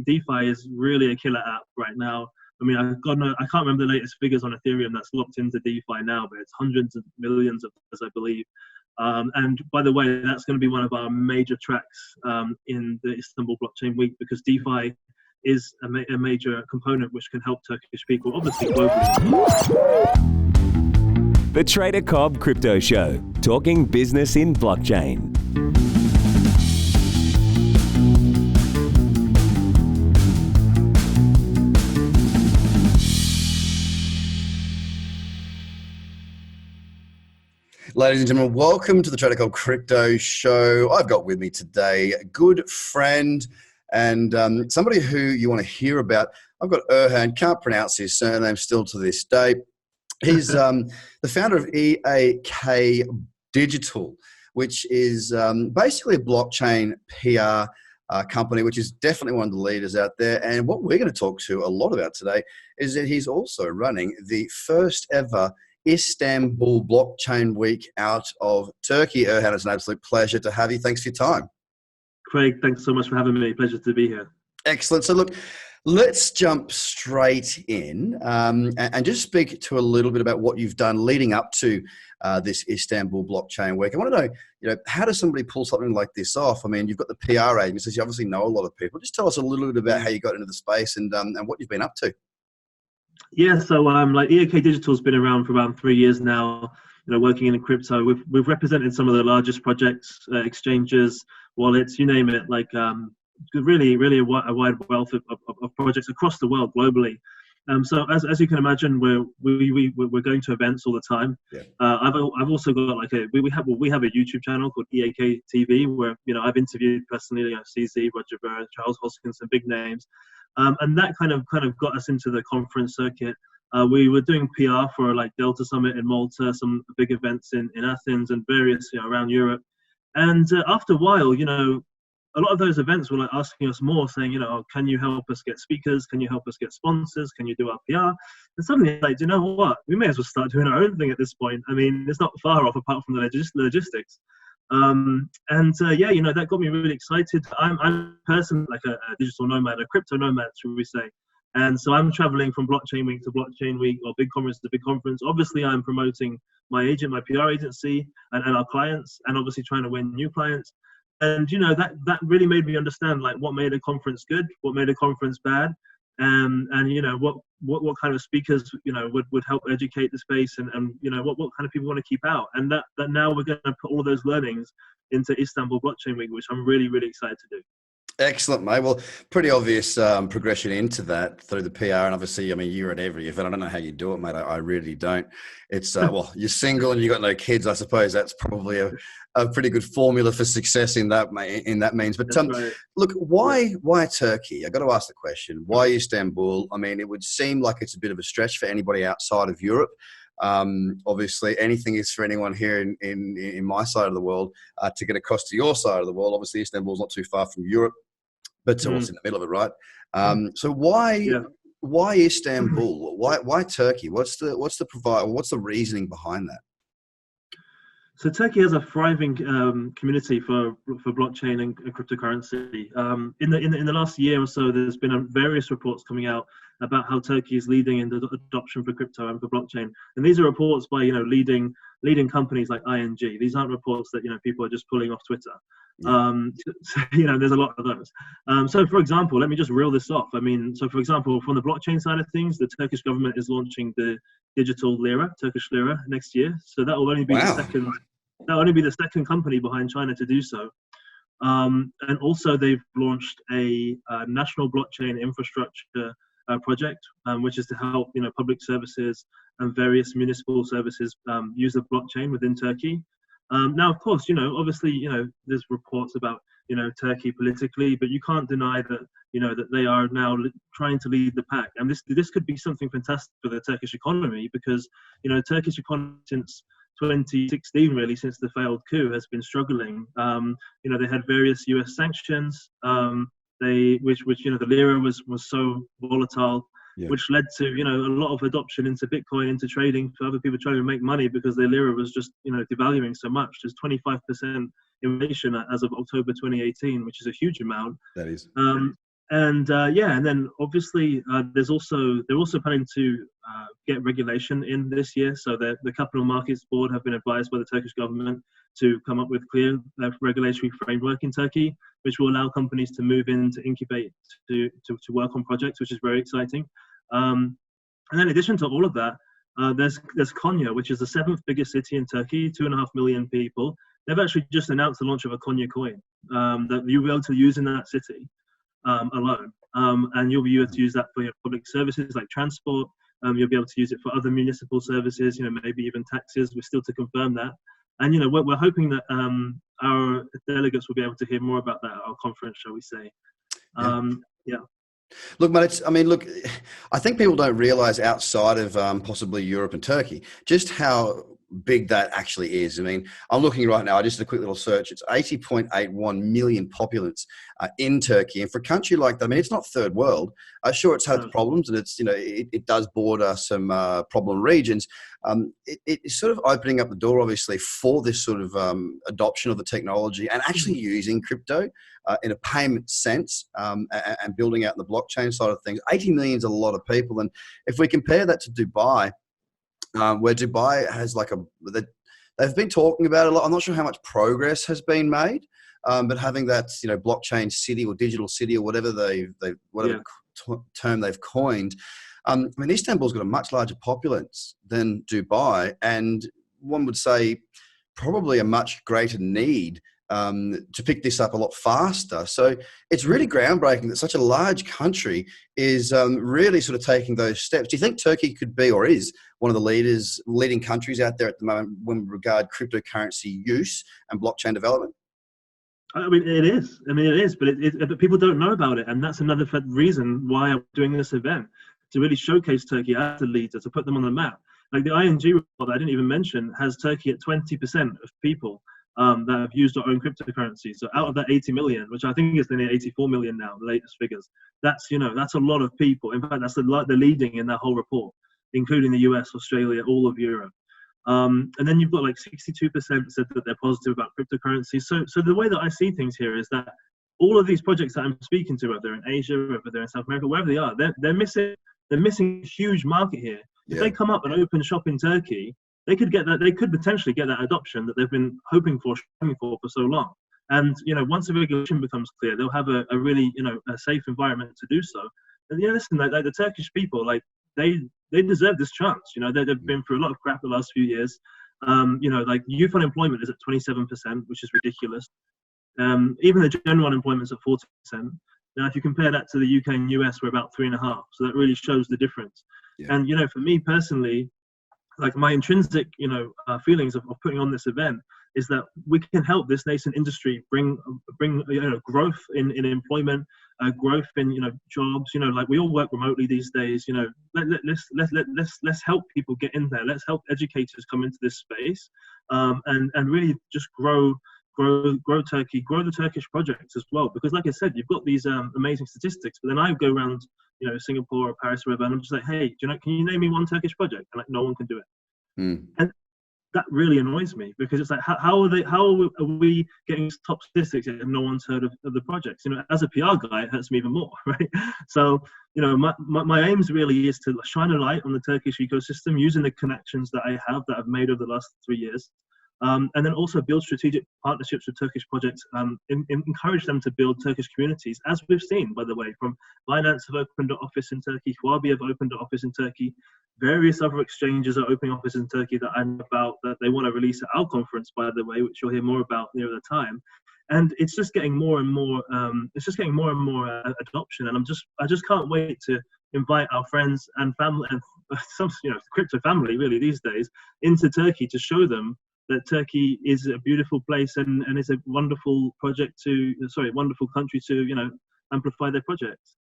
DeFi is really a killer app right now. I mean, I can't remember the latest figures on Ethereum that's locked into DeFi now, but it's hundreds of millions of dollars, I believe. And by the way, that's going to be one of our major tracks in the Istanbul Blockchain Week, because DeFi is a major component which can help Turkish people, obviously globally. The Trader Cobb Crypto Show, talking business in blockchain. Ladies and gentlemen, welcome to the Trader Cobb Crypto Show. I've got with me today a good friend and somebody who you want to hear about. I've got Erhan, can't pronounce his surname still to this day. He's the founder of EAK Digital, which is basically a blockchain PR company, which is definitely one of the leaders out there. And what we're going to talk to a lot about today is that he's also running the first ever Istanbul Blockchain Week out of Turkey. Erhan, it's an absolute pleasure to have you. Thanks for your time. Craig, thanks so much for having me. Pleasure to be here. Excellent. So look, let's jump straight in and just speak to a little bit about what you've done leading up to this Istanbul Blockchain Week. I want to know, how does somebody pull something like this off? I mean, you've got the PR agencies, you obviously know a lot of people. Just tell us a little bit about how you got into the space and what you've been up to. Yeah, so like EAK Digital has been around for around 3 years now, working in crypto. We've represented some of the largest projects, exchanges, wallets, you name it, like really a wide wealth of projects across the world globally. So as you can imagine, we're going to events all the time. Yeah. I've also got we have a YouTube channel called EAK TV where I've interviewed personally CZ, Roger Ver, Charles Hoskins, some big names. And that kind of got us into the conference circuit. We were doing PR for like Delta Summit in Malta, some big events in Athens and various around Europe. And after a while, a lot of those events were like asking us more, saying, can you help us get speakers? Can you help us get sponsors? Can you do our PR? And suddenly, like, you know what? We may as well start doing our own thing at this point. I mean, it's not far off apart from the logistics. That got me really excited. I'm personally like a digital nomad, a crypto nomad, should we say. And so I'm traveling from blockchain week to blockchain week, or big conference to big conference. Obviously, I'm promoting my PR agency and our clients, and obviously trying to win new clients. And, that really made me understand like what made a conference good, what made a conference bad. And what kind of speakers would help educate the space, and what kind of people want to keep out, and that now we're going to put all of those learnings into Istanbul Blockchain Week, which I'm really excited to do. Excellent, mate. Well, pretty obvious progression into that through the PR, and obviously, I mean, you're at every event. I don't know how you do it, mate. I really don't. It's well, you're single and you got no kids. I suppose that's probably a pretty good formula for success in that means. But right. Look, why Turkey? I got to ask the question. Why Istanbul? I mean, it would seem like it's a bit of a stretch for anybody outside of Europe. Obviously, anything is for anyone here in my side of the world to get across to your side of the world. Obviously, Istanbul's not too far from Europe, but it's in the middle of it, right? So why Istanbul? Why Turkey? What's the reasoning behind that? So Turkey has a thriving community for blockchain and cryptocurrency. In the last year or so, there's been various reports coming out about how Turkey is leading in the adoption for crypto and for blockchain. And these are reports by leading companies like ING. These aren't reports that people are just pulling off Twitter. Yeah. There's a lot of those. So for example, let me just reel this off. I mean, so for example, from the blockchain side of things, the Turkish government is launching the digital lira, Turkish lira, next year. So that will only be the second company behind China to do so. And also they've launched a national blockchain infrastructure project, which is to help public services and various municipal services use the blockchain within Turkey. Now, of course, obviously, there's reports about Turkey politically, but you can't deny that that they are now trying to lead the pack, and this could be something fantastic for the Turkish economy, because Turkish economy since 2016, really, since the failed coup, has been struggling. They had various US sanctions, which the lira was so volatile, yeah, which led to a lot of adoption into Bitcoin, into trading for other people trying to make money, because the lira was just devaluing so much. There's 25% inflation as of October 2018, which is a huge amount. That is. And then obviously they're also planning to get regulation in this year. So the Capital Markets Board have been advised by the Turkish government to come up with clear regulatory framework in Turkey, which will allow companies to move in to incubate to work on projects, which is very exciting. And then in addition to all of that, there's Konya, which is the 7th biggest city in Turkey, 2.5 million people. They've actually just announced the launch of a Konya coin that you'll be able to use in that city. Alone, and you'll be able to use that for your public services like transport. You'll be able to use it for other municipal services, maybe even taxes. We're still to confirm that. And we're hoping that our delegates will be able to hear more about that at our conference, shall we say? Yeah. Look, mate, I think people don't realize outside of possibly Europe and Turkey just how big that actually is. I mean, I'm looking right now, I just did a quick little search. It's 80.81 million populace in Turkey. And for a country like that, I mean, it's not third world. Sure, it's had its problems and it's, it does border some problem regions. It's sort of opening up the door, obviously, for this sort of adoption of the technology and actually using crypto in a payment sense and building out the blockchain side of things. 80 million is a lot of people. And if we compare that to Dubai, where Dubai has they've been talking about it a lot. I'm not sure how much progress has been made, but having that blockchain city or digital city or whatever term they've coined. I mean, Istanbul's got a much larger populace than Dubai, and one would say probably a much greater need to pick this up a lot faster. So it's really groundbreaking that such a large country is really sort of taking those steps. Do you think Turkey could be or is one of the leading countries out there at the moment when we regard cryptocurrency use and blockchain development? I mean, it is. But people don't know about it. And that's another reason why I'm doing this event, to really showcase Turkey as a leader, to put them on the map. Like the ING report that I didn't even mention has Turkey at 20% of people that have used or own cryptocurrency. So out of that 80 million, which I think is near 84 million now, the latest figures, that's a lot of people. In fact, that's the leading in that whole report, including the US, Australia, all of Europe. And then you've got 62% said that they're positive about cryptocurrency. So the way that I see things here is that all of these projects that I'm speaking to, whether they're in Asia, whether they're in South America, wherever they are, they're missing a huge market here. If they come up and open shop in Turkey, they could potentially get that adoption that they've been hoping for, striving for so long. And once the regulation becomes clear, they'll have a really a safe environment to do so. And listen, like the Turkish people, they deserve this chance. They've been through a lot of crap the last few years. Youth unemployment is at 27%, which is ridiculous. Even the general unemployment is at 40%. Now, if you compare that to the UK and US, we're about 3.5%. So that really shows the difference. Yeah. And for me personally, my intrinsic feelings of putting on this event is that we can help this nascent industry bring growth in employment, growth in jobs. We all work remotely these days. Let's help people get in there. Let's help educators come into this space, and really just grow Turkey, grow the Turkish projects as well. Because like I said, you've got these amazing statistics, but then I go around Singapore or Paris or wherever, and I'm just like, hey, can you name me one Turkish project? And no one can do it. And that really annoys me, because it's like, how are we getting top statistics if no one's heard of the projects? As a PR guy, it hurts me even more, right? So my aims really is to shine a light on the Turkish ecosystem using the connections that I've made over the last 3 years. And then also build strategic partnerships with Turkish projects, encourage them to build Turkish communities, as we've seen, by the way, from Binance have opened an office in Turkey, Huobi have opened an office in Turkey, various other exchanges are opening offices in Turkey that I know about, that they want to release at our conference, by the way, which you'll hear more about near the time. And it's just getting more and more, adoption. And I just can't wait to invite our friends and family and some, crypto family really these days into Turkey, to show them that Turkey is a beautiful place and is a wonderful wonderful country to, amplify their projects.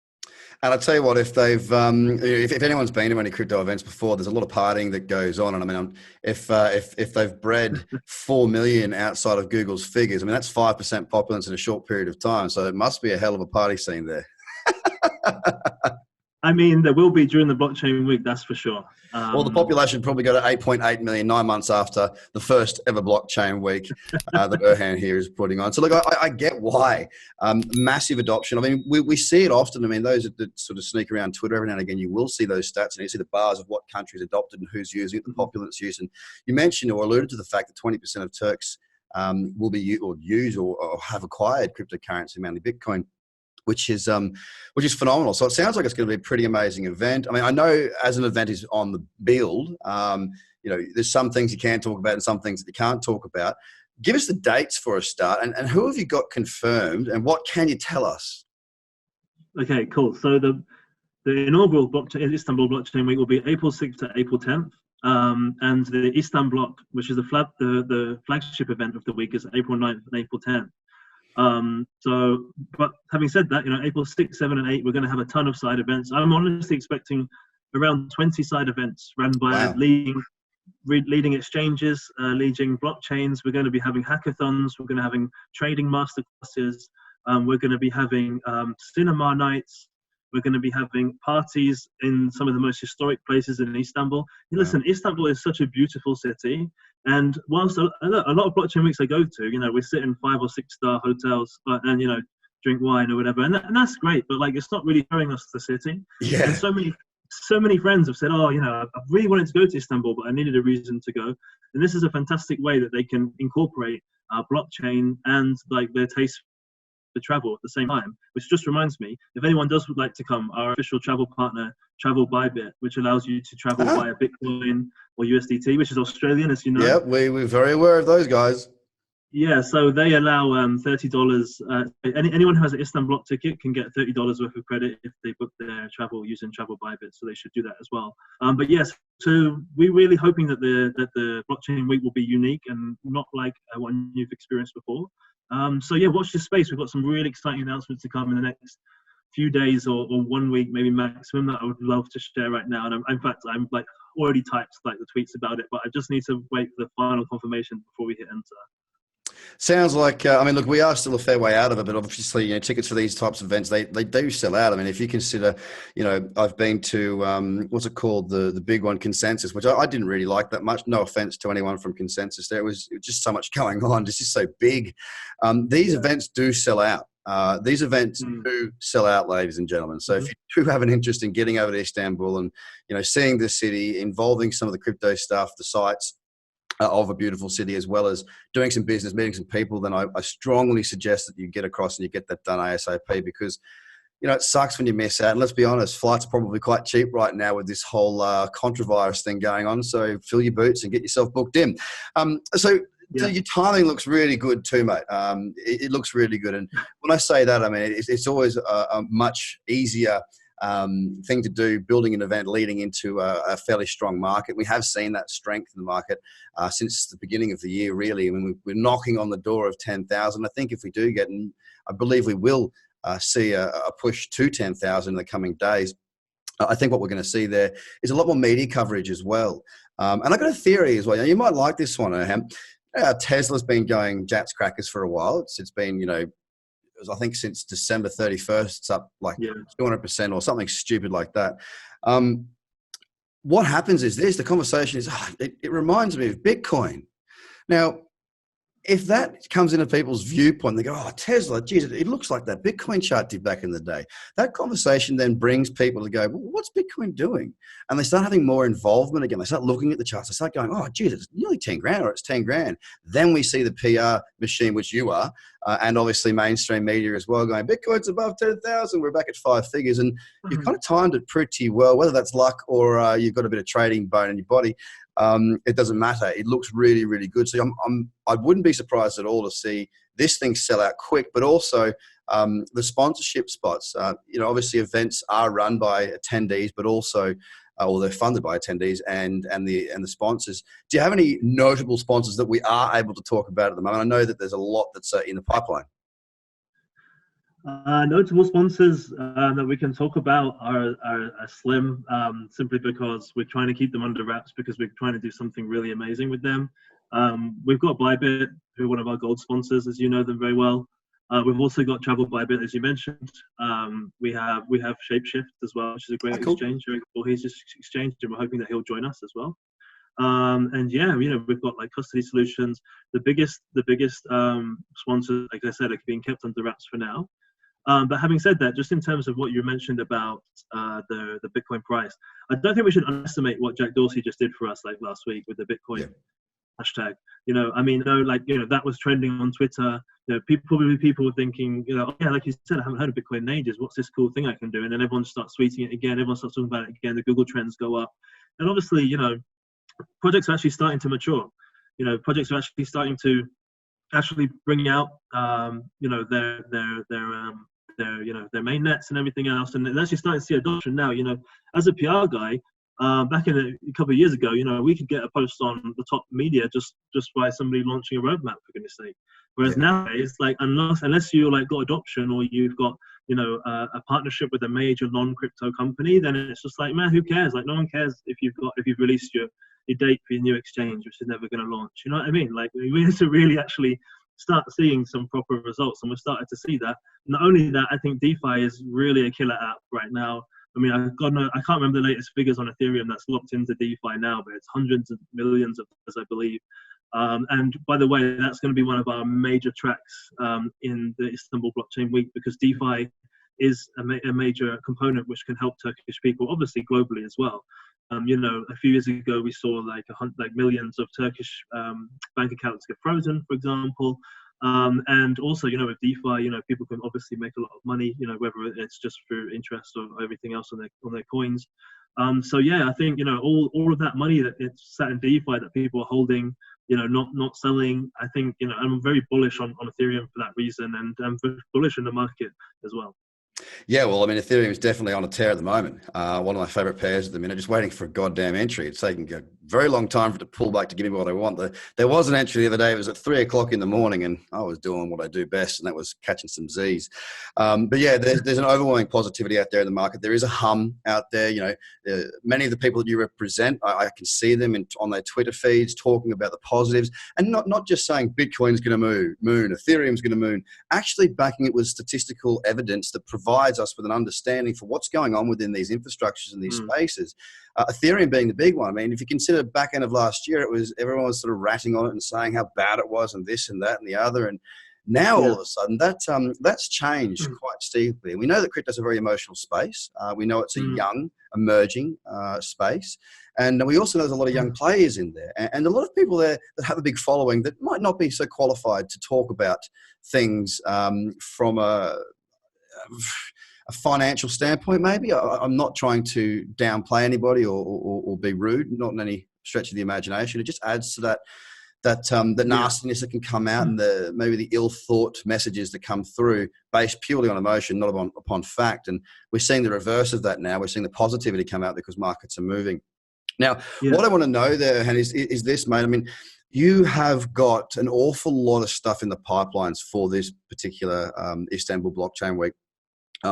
And I'll tell you what, if they've, if anyone's been to any crypto events before, there's a lot of partying that goes on. And I mean, if they've bred 4 million outside of Google's figures, I mean, that's 5% populace in a short period of time. So it must be a hell of a party scene there. I mean, there will be during the blockchain week, that's for sure. Well, the population probably got to 8.8 million 9 months after the first ever blockchain week that Erhan here is putting on. So look, I get why. Massive adoption. I mean, we see it often. I mean, those that sort of sneak around Twitter every now and again, you will see those stats and you see the bars of what countries adopted and who's using it, the populace use. And you mentioned or alluded to the fact that 20% of Turks will be or use or have acquired cryptocurrency, mainly Bitcoin, which is phenomenal. So it sounds like it's going to be a pretty amazing event. I mean, I know as an event is on the build, there's some things you can talk about and some things that you can't talk about. Give us the dates for a start, and who have you got confirmed, and what can you tell us? Okay, cool. So the inaugural Istanbul blockchain week will be April 6th to April 10th. And the Istanbul block, which is the flagship event of the week, is April 9th and April 10th. But having said that, April 6, 7, and 8, we're going to have a ton of side events. I'm honestly expecting around 20 side events run by leading exchanges, leading blockchains. We're going to be having hackathons. We're going to be having trading masterclasses. We're going to be having cinema nights. We're going to be having parties in some of the most historic places in Istanbul. Listen, Istanbul is such a beautiful city. And whilst a lot of blockchain weeks I go to, we sit in 5 or 6 star hotels and, drink wine or whatever. And that's great. But it's not really showing us the city. Yeah. And so many friends have said, I really wanted to go to Istanbul, but I needed a reason to go. And this is a fantastic way that they can incorporate blockchain and their taste for travel at the same time, which just reminds me, if anyone would like to come, our official travel partner, Travel Bybit, which allows you to travel via Bitcoin or USDT, which is Australian, as you know. Yep, we're very aware of those guys. Yeah, so they allow $30. Anyone who has an Istanbul ticket can get $30 worth of credit if they book their travel using Travel Bybit. So they should do that as well. But yes, so we're really hoping that the blockchain week will be unique and not like one you've experienced before. So yeah, watch this space. We've got some really exciting announcements to come in the next few days or 1 week, maybe maximum, that I would love to share right now. And I'm already typed the tweets about it, but I just need to wait for the final confirmation before we hit enter. Sounds like, look, we are still a fair way out of it, but obviously, tickets for these types of events, they do sell out. I mean, if you consider, I've been to, what's it called? The big one, Consensus, which I didn't really like that much. No offense to anyone from Consensus. There was just so much going on. It's just so big. These events do sell out. These events do sell out, ladies and gentlemen. So if you do have an interest in getting over to Istanbul and, seeing the city, involving some of the crypto stuff, the sites, of a beautiful city, as well as doing some business, meeting some people, then I strongly suggest that you get across and you get that done ASAP, because it sucks when you miss out. And let's be honest, flights are probably quite cheap right now with this whole contra-virus thing going on. So fill your boots and get yourself booked in. So your timing looks really good too, mate. It looks really good. And when I say that, I mean, it's always a much easier thing to do, building an event leading into a fairly strong market. We have seen that strength in the market since the beginning of the year, really. I mean, we're knocking on the door of 10,000. I think if we do get, and I believe we will see a push to 10,000 in the coming days, I think what we're going to see there is a lot more media coverage as well. And I've got a theory as well. You might like this one, Erhan. Tesla's been going Jats crackers for a while. It's been, I think since December 31st, it's up 200% or something stupid like that. What happens is the conversation is, it reminds me of Bitcoin. Now, if that comes into people's viewpoint, they go, Tesla, geez, it looks like that Bitcoin chart did back in the day. That conversation then brings people to go, well, what's Bitcoin doing? And they start having more involvement again. They start looking at the charts. They start going, geez, it's nearly 10 grand or it's 10 grand. Then we see the PR machine, which you are, and obviously mainstream media as well, going, Bitcoin's above 10,000. We're back at 5 figures. And you've kind of timed it pretty well, whether that's luck or you've got a bit of trading bone in your body. It doesn't matter. It looks really, really good. So I wouldn't be surprised at all to see this thing sell out quick, but also the sponsorship spots. Obviously events are run by attendees, but also, or they're funded by attendees and the sponsors. Do you have any notable sponsors that we are able to talk about at the moment? I know that there's a lot that's in the pipeline. Notable sponsors that we can talk about are slim, simply because we're trying to keep them under wraps because we're trying to do something really amazing with them. We've got Bybit, who are one of our gold sponsors, as you know them very well. We've also got Travel by Bit, as you mentioned. We have Shapeshift as well, which is a great exchange. He's just exchanged, and we're hoping that he'll join us as well. And yeah, we've got like Custody Solutions. The biggest sponsors, like I said, are being kept under wraps for now. But having said that, just in terms of what you mentioned about the Bitcoin price, I don't think we should underestimate what Jack Dorsey just did for us like last week with the Bitcoin hashtag. That was trending on Twitter. People were thinking, like you said, I haven't heard of Bitcoin in ages. What's this cool thing I can do? And then everyone starts tweeting it again. Everyone starts talking about it again. The Google trends go up, and obviously, projects are actually starting to mature. Projects are actually starting to bring out, their main nets and everything else, and they're actually starting to see adoption now. As a PR guy, back in a couple of years ago, we could get a post on the top media just by somebody launching a roadmap, for goodness sake. Whereas nowadays, like unless you like got adoption or you've got a partnership with a major non-crypto company, then it's just like, man, who cares? Like, no one cares if you've released your date for your new exchange, which is never going to launch. You know what I mean? Like, we need to really actually start seeing some proper results, and we're starting to see that. Not only that, I think DeFi is really a killer app right now. I mean, I can't remember the latest figures on Ethereum that's locked into DeFi now, but it's hundreds of millions of dollars, I believe. And by the way, that's going to be one of our major tracks in the Istanbul Blockchain Week, because DeFi is a major component which can help Turkish people, obviously globally as well. A few years ago, we saw like millions of Turkish bank accounts get frozen, for example. And also, with DeFi, people can obviously make a lot of money, whether it's just through interest or everything else on their coins. So yeah, I think, all of that money that it's sat in DeFi that people are holding, not selling, I think, I'm very bullish on Ethereum for that reason, and I'm bullish in the market as well. Yeah, well, I mean, Ethereum is definitely on a tear at the moment. One of my favorite pairs at the minute, just waiting for a goddamn entry. It's taking a very long time for it to pull back to give me what I want. There was an entry the other day. It was at 3:00 in the morning, and I was doing what I do best, and that was catching some Z's. But yeah, there's an overwhelming positivity out there in the market. There is a hum out there. Many of the people that you represent, I can see them on their Twitter feeds talking about the positives, and not just saying Bitcoin's going to moon, Ethereum's going to moon, actually backing it with statistical evidence that provides us with an understanding for what's going on within these infrastructures and these spaces. Ethereum being the big one. I mean, if you consider back end of last year, everyone was sort of ratting on it and saying how bad it was and this and that and the other. And now all of a sudden that's changed quite steeply. And we know that crypto is a very emotional space. We know it's a young, emerging space. And we also know there's a lot of young players in there, and a lot of people there that have a big following that might not be so qualified to talk about things from a financial standpoint. Maybe I'm not trying to downplay anybody or be rude, not in any stretch of the imagination. It just adds to that nastiness that can come out, and maybe the ill-thought messages that come through based purely on emotion, not upon fact. And we're seeing the reverse of that now. We're seeing the positivity come out because markets are moving. Now, what I want to know there, Erhan, is this, mate. I mean, you have got an awful lot of stuff in the pipelines for this particular Istanbul Blockchain Week. I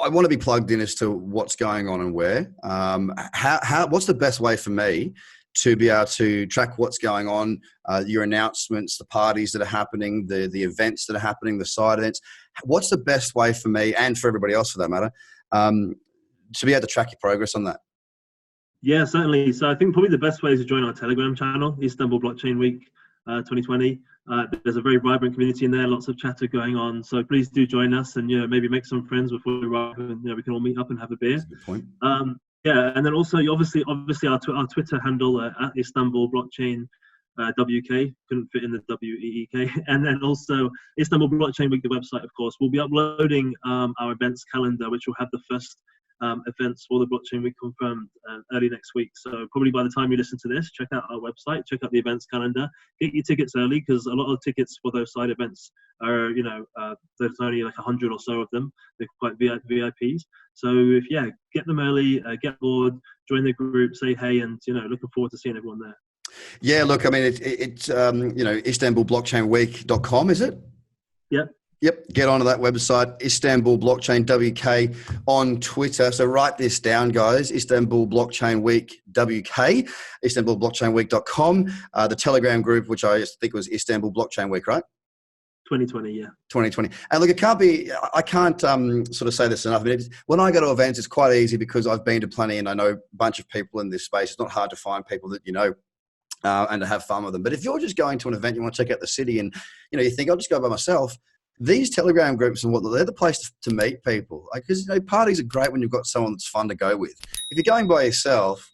want to be plugged in as to what's going on and where. What's the best way for me to be able to track what's going on, your announcements, the parties that are happening, the events that are happening, the side events? What's the best way for me, and for everybody else for that matter, to be able to track your progress on that? Yeah, certainly. So I think probably the best way is to join our Telegram channel, Istanbul Blockchain Week 2020. There's a very vibrant community in there, lots of chatter going on. So please do join us, and maybe make some friends before we arrive, and we can all meet up and have a beer. That's a good point. And then also obviously our Twitter handle at Istanbul Blockchain WK, couldn't fit in the WEEK, and then also Istanbul Blockchain Week, the website, of course. We'll be uploading our events calendar, which will have the first events for the Blockchain Week confirmed early next week. So probably by the time you listen to this, check out our website, check out the events calendar, get your tickets early, because a lot of tickets for those side events are, there's only like 100 or so of them. They're quite VIPs. So get them early, get bored, join the group, say hey, and looking forward to seeing everyone there. Yeah, look, I mean, it's IstanbulBlockchainWeek.com, is it? Yep, get onto that website, Istanbul Blockchain WK on Twitter. So write this down, guys, Istanbul Blockchain Week WK, IstanbulBlockchainWeek.com. The Telegram group, which I think was Istanbul Blockchain Week, right? 2020, yeah. 2020. And look, I can't sort of say this enough. I mean, when I go to events, it's quite easy because I've been to plenty and I know a bunch of people in this space. It's not hard to find people that you know and to have fun with them. But if you're just going to an event, you want to check out the city and, you think I'll just go by myself, these Telegram groups and whatnot, they're the place to meet people. Because, parties are great when you've got someone that's fun to go with. If you're going by yourself,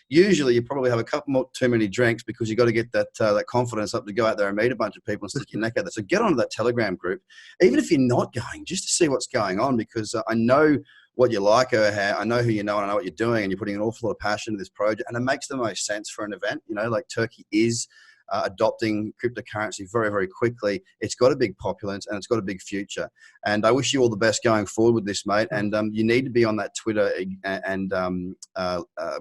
usually you probably have a couple too many drinks because you got to get that confidence up to go out there and meet a bunch of people and stick your neck out there. So get onto that Telegram group, even if you're not going, just to see what's going on, because I know what you like, Erhan. I know who you know, and I know what you're doing, and you're putting an awful lot of passion into this project, and it makes the most sense for an event. Like Turkey is adopting cryptocurrency very, very quickly. It's got a big populace and it's got a big future. And I wish you all the best going forward with this, mate. And you need to be on that Twitter and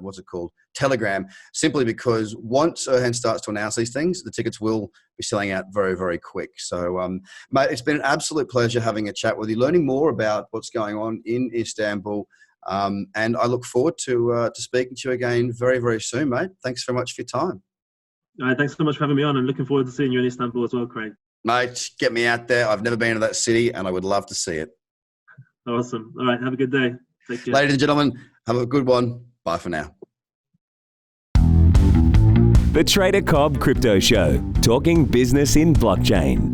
what's it called? Telegram, simply because once Erhan starts to announce these things, the tickets will be selling out very, very quick. So, mate, it's been an absolute pleasure having a chat with you, learning more about what's going on in Istanbul. And I look forward to speaking to you again very, very soon, mate. Thanks very much for your time. All right, thanks so much for having me on, and looking forward to seeing you in Istanbul as well, Craig. Mate, get me out there. I've never been to that city, and I would love to see it. Awesome. All right, have a good day. Take care. Ladies and gentlemen, have a good one. Bye for now. The Trader Cobb Crypto Show, talking business in blockchain.